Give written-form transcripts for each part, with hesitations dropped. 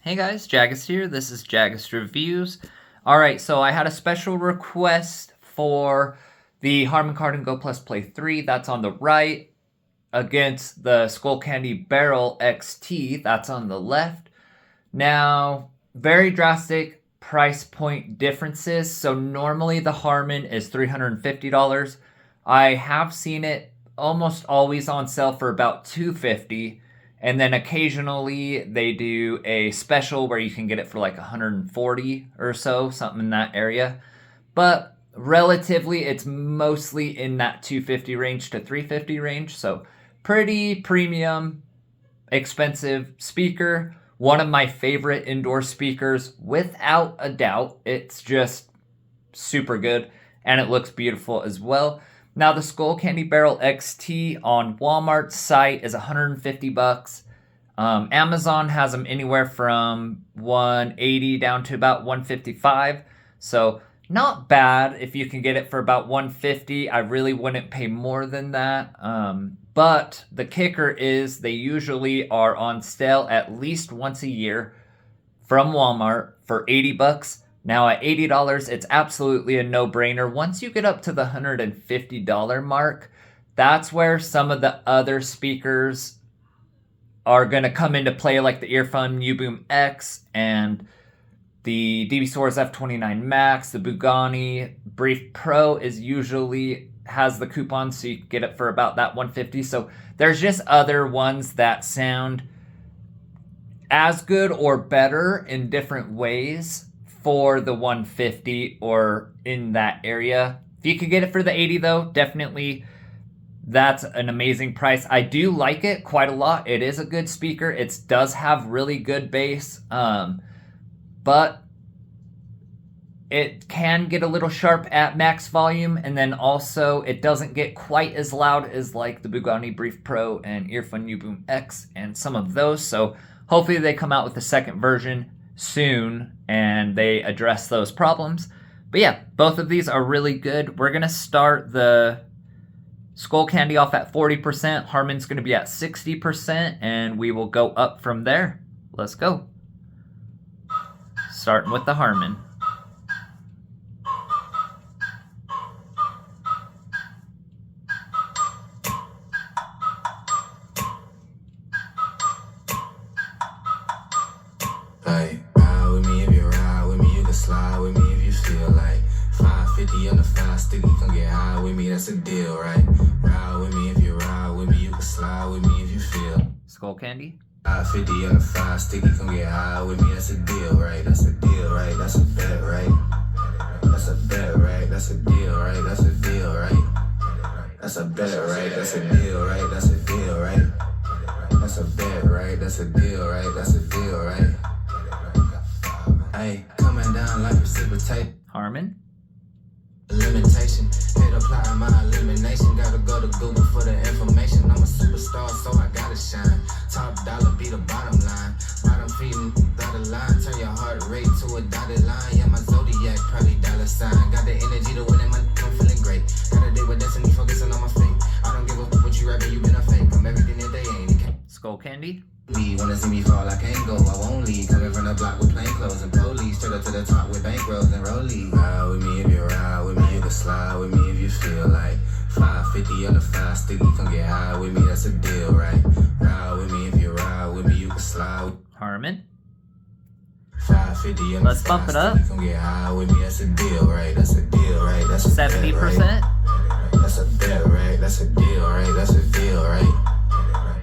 Hey guys, Jaggist here. This is Jaggist Reviews. Alright, so I had a special request for the Harmon Kardon Go Plus Play 3. That's on the right. Against the Skullcandy Barrel XT. That's on the left. Now, very drastic price point differences. So normally the Harmon is $350. I have seen it almost always on sale for about $250. And then occasionally they do a special where you can get it for like $140 or so, something in that area. But relatively, it's mostly in that $250 range to $350 range. So pretty premium, expensive speaker. One of my favorite indoor speakers, without a doubt. It's just super good, and it looks beautiful as well. Now, the Skullcandy Barrel XT on Walmart's site is $150. Amazon has them anywhere from $180 down to about $155. So not bad if you can get it for about $150. I really wouldn't pay more than that. But the kicker is they usually are on sale at least once a year from Walmart for $80. Now at $80, it's absolutely a no-brainer. Once you get up to the $150 mark, that's where some of the other speakers are going to come into play, like the Earphone Uboom X and the DB Source F29 Max. The Bugani Brief Pro is usually has the coupon, so you can get it for about that $150. So there's just other ones that sound as good or better in different ways for the $150 or in that area. If you could get it for the $80 though, definitely that's an amazing price. I do like it quite a lot. It is a good speaker. It does have really good bass, but it can get a little sharp at max volume, and then also it doesn't get quite as loud as like the Bugani Brief Pro and Earphone Uboom X and some of those. So hopefully they come out with a second version soon and they address those problems. But yeah, both of these are really good. We're gonna start the Skullcandy off at 40%. Harmon's gonna be at 60%, and we will go up from there. Let's go. Starting with the Harmon. Like, ride with me if you ride with me, you can slide with me if you feel like 550 on the 5 sticky, come get high with me, that's a deal, right? Ride with me if you ride with me, you can slide with me if you feel. Skullcandy. 550 on the 5 sticky, come get high with me, that's a deal, right? That's a deal, right? That's a bet, right? That's a bet, right? That's a deal, right? That's a deal, right? That's a bet, right? That's a deal, right? That's a deal, right? That's a bet, right? That's a deal, right? That's a deal, right? Hey, coming down like precipitate. Harmon. Limitation, hit applying my elimination. Gotta go to Google for the information. I'm a superstar, so I gotta shine. Top dollar be the bottom line. Bottom feeding, dotted line. Turn your heart rate to a dotted line. Yeah, my zodiac probably dollar sign. Got the energy to win it, I'm feeling great. Got a day with destiny, focusing on my fate. I don't give a fuck what you rapping, you been a fake. I'm everything that they ain't. Skullcandy. Me wanna see me fall, I can't go, I won't leave. Coming from the block with plain clothes and police. Straight up to the top with bankrolls and rollies. Ride with me if you ride with me, you can slide with me if you feel like 550 on the 5 sticky, come get high with me, that's a deal, right? Ride with me if you ride with me, you can slide with Harmon. 550 on Let's the bump 5 it up. sticky, come get high with me, that's a deal, right? That's a deal, right? That's a 70%. Bet, right? That's a bet, right? That's a deal, right? That's a deal, right?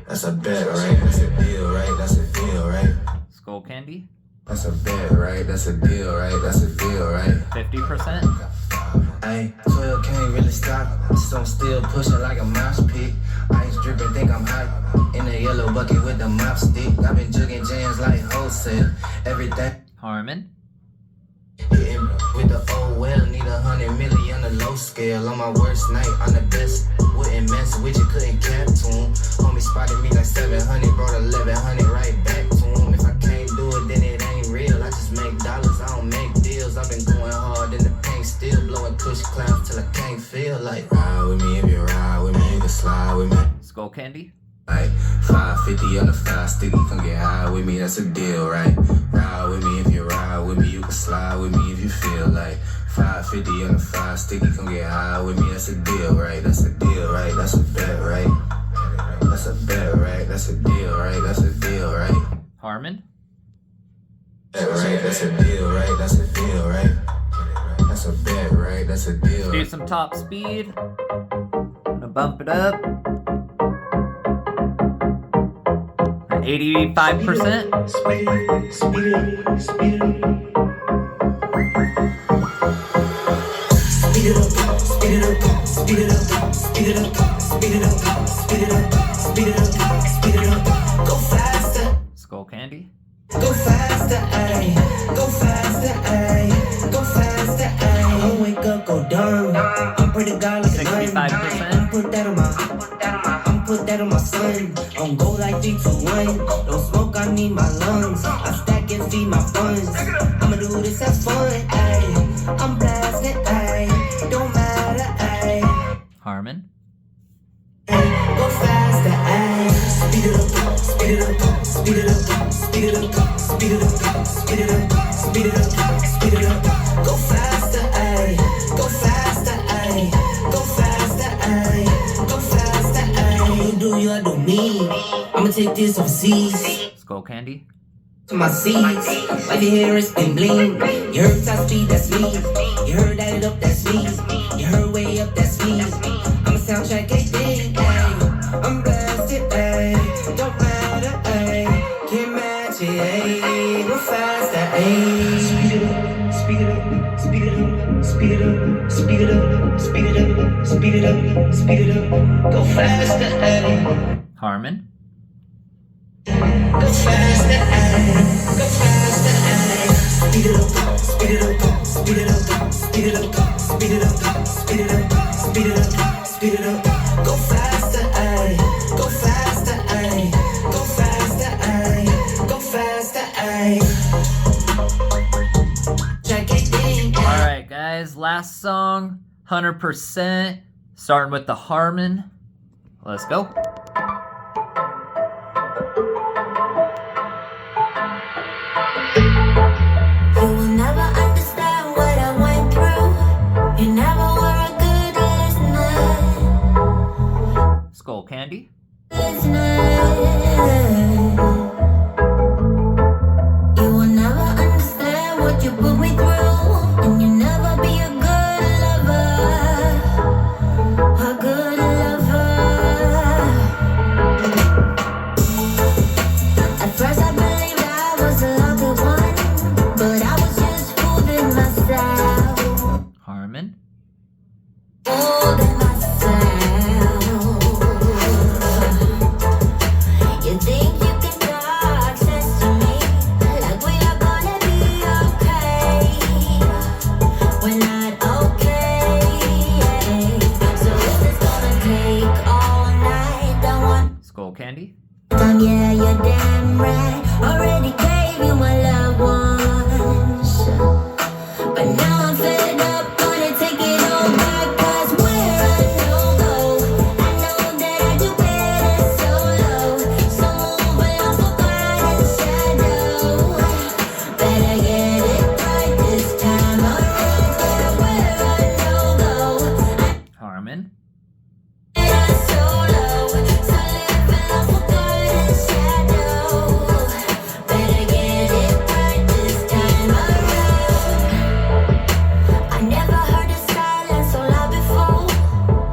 That's a bet, right? That's a deal, right? That's a deal, right? Skullcandy. That's a bet, right? That's a deal, right? That's a deal, right? 50%. Ay, 12 can't really stop, so I'm still pushing like a mouse pit. Ice dripping, think I'm hot. In the yellow bucket with the mop stick. I've been jugging jams like wholesale. Everything. Harmon. Hitting with the old well, need 100 million on the low scale. On my worst night, on the best. Wouldn't mess with you, couldn't cap to him. Homie spotted me like 700, brought 1100 right back to him. If I can't do it, then it ain't real. I just make dollars, I don't make deals. I've been going hard in the paint, still blowing push clouds till I can't feel like. Ride with me if you ride with me, you can slide with me. Skullcandy. Like 5 550 on the 5 sticky, come get high with me, that's a deal, right? Ride with me if you ride with me, you can slide with me if you feel like 550 on the 5 sticky, come get high with me, that's a deal, right? That's a deal, right? That's a bet, right? That's a bet, right? That's a deal, right? That's a deal, right? Harmon? Right, that's a deal, right? That's a deal, right? That's a bet, right? That's a deal. Do some top speed. Gonna bump it up. 85%. Speed it, speed it, speed it. Speed it up, speed it up, speed it up, speed it up, speed it up, speed it up, speed it up, speed it up. Go faster. Skullcandy. Go faster, ayy. Go faster, ayy. Go faster, ayy. I wake up, go dumb. I'm pretty god like 65%. Put that on my son. I'm go like 3, 2, 1. Don't smoke, I need my lungs. I stack and feed my funds. I'ma do this, have fun, ayy. I'm blasting, ayy. Don't matter, ayy. Harmon. Go faster, ayy. Speed it up, speed it up, speed it up, speed it up, speed it up, speed it up, speed it up, speed it up. Go faster, ayy. Go faster, ayy. Go faster, ayy. Go faster, ayy. You do you, I do me. I'ma take this overseas. Skullcandy. To my seeds, like your hair is bling bling. You heard top speed, that's me. You heard that it up, that's me. You heard way up, that's me. I'm a soundtrack, ayy. I'm blasted, ayy. Don't matter, ayy. Can't match it, ayy. Go faster, ayy. Speed it up, speed it up, speed it up, speed it up, speed it up, speed it up, speed it up, speed it up. Go faster, ayy. Harmon. Go faster, ayy. Go faster, ayy. Speed it up, speed it up, speed it up, speed it up, speed it up, speed it up, speed it up, speed it up. Go faster, ayy. Go faster, ayy. Go faster, ayy. Go faster, ayy. Check it in. Alright, guys. Last song. 100%. Starting with the Harmon. Let's go. You will never understand what I went through. You never were a good listener. Skullcandy. You will never understand what you put me through, and you never be a good lover, a good lover. At first I believed I was a lucky one, but I was just fooling myself, Harmon. fooling myself. You think you can draw access to me, like we are gonna be okay. We're not okay. So is this gonna take all night? Don't want Skullcandy. time, yeah, you're damn right. Already gave you my love once, but now I'm fed up, gonna take it all back. 'Cause we're a no-go. I know that I do better solo, so move along for God and shadow. Better get it right this time around. 'Cause we're a no-go. Harmon. I solo, so live along for God and shadow. Better get it right this time around. I never heard a silence so loud before.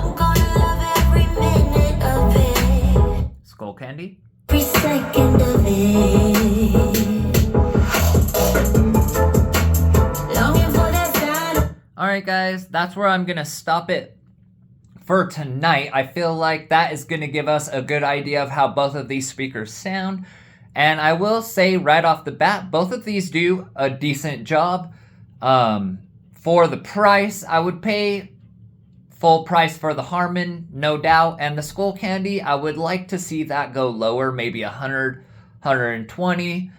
I'm gonna love every minute of it, Skullcandy. every second of it. Longing for that sound. Alright, guys. That's where I'm going to stop it for tonight. I feel like that is going to give us a good idea of how both of these speakers sound. And I will say right off the bat, both of these do a decent job. For the price, I would pay full price for the Harmon, no doubt. And the Skullcandy, I would like to see that go lower, maybe 100, 120.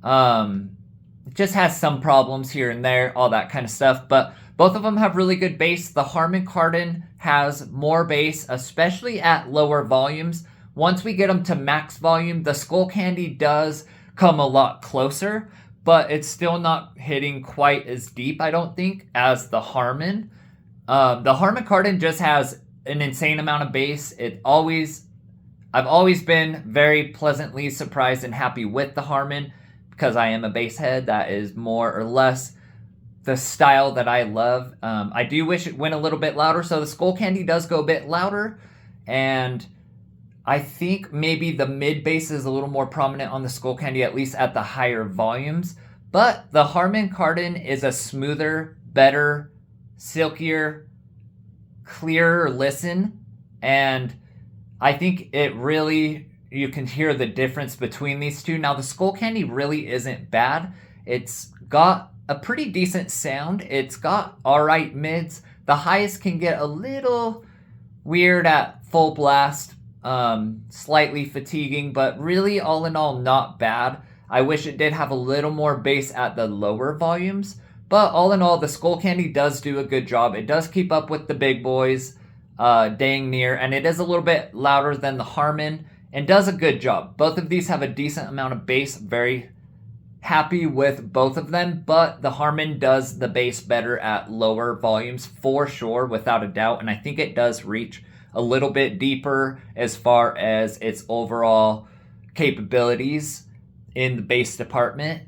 It just has some problems here and there, all that kind of stuff. But both of them have really good bass. The Harmon Kardon has more bass, especially at lower volumes, once we get them to max volume, the Skullcandy does come a lot closer, but it's still not hitting quite as deep, I don't think, as the Harmon. The Harmon Kardon just has an insane amount of bass. I've always been very pleasantly surprised and happy with the Harmon because I am a bass head. That is more or less the style that I love. I do wish it went a little bit louder, so the Skullcandy does go a bit louder, and I think maybe the mid bass is a little more prominent on the Skullcandy, at least at the higher volumes. But the Harmon Kardon is a smoother, better, silkier, clearer listen, and I think you can hear the difference between these two. Now, the Skullcandy really isn't bad. It's got a pretty decent sound. It's got alright mids. The highest can get a little weird at full blast, slightly fatiguing, but really all in all not bad. I wish it did have a little more bass at the lower volumes, but all in all the Skullcandy does do a good job. It does keep up with the big boys dang near, and it is a little bit louder than the Harmon and does a good job. Both of these have a decent amount of bass. Very happy with both of them, but the Harmon does the bass better at lower volumes for sure, without a doubt, and I think it does reach a little bit deeper as far as its overall capabilities in the bass department.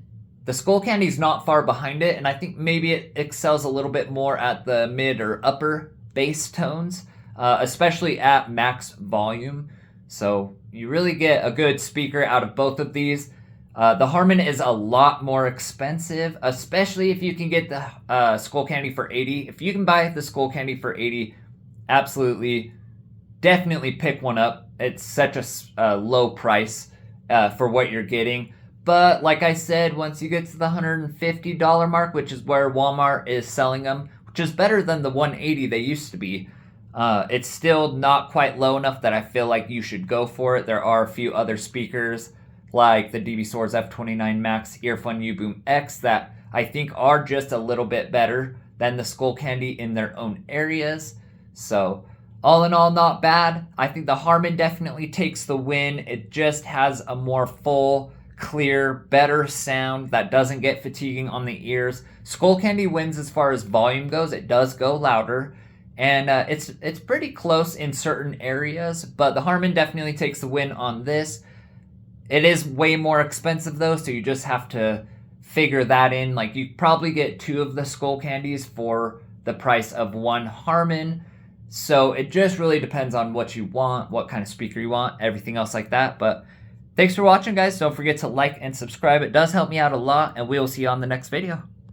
The Skullcandy's not far behind it, and I think maybe it excels a little bit more at the mid or upper bass tones, especially at max volume. So you really get a good speaker out of both of these. The Harmon is a lot more expensive, especially if you can get the Skullcandy for $80. If you can buy the Skullcandy for $80, absolutely, definitely pick one up. It's such a low price for what you're getting. But like I said, once you get to the $150 mark, which is where Walmart is selling them, which is better than the $180 they used to be, it's still not quite low enough that I feel like you should go for it. There are a few other speakers like the DB Source F29 Max Earphone U-Boom X that I think are just a little bit better than the Skullcandy in their own areas. So all in all, not bad. I think the Harmon definitely takes the win. It just has a more full, clear, better sound that doesn't get fatiguing on the ears. Skullcandy wins as far as volume goes. It does go louder, and it's pretty close in certain areas, but the Harmon definitely takes the win on this. It is way more expensive though, so you just have to figure that in. Like, you probably get 2 of the Skullcandies for the price of 1 Harmon. So it just really depends on what you want, what kind of speaker you want, everything else like that. But thanks for watching, guys. Don't forget to like and subscribe. It does help me out a lot, and we will see you on the next video.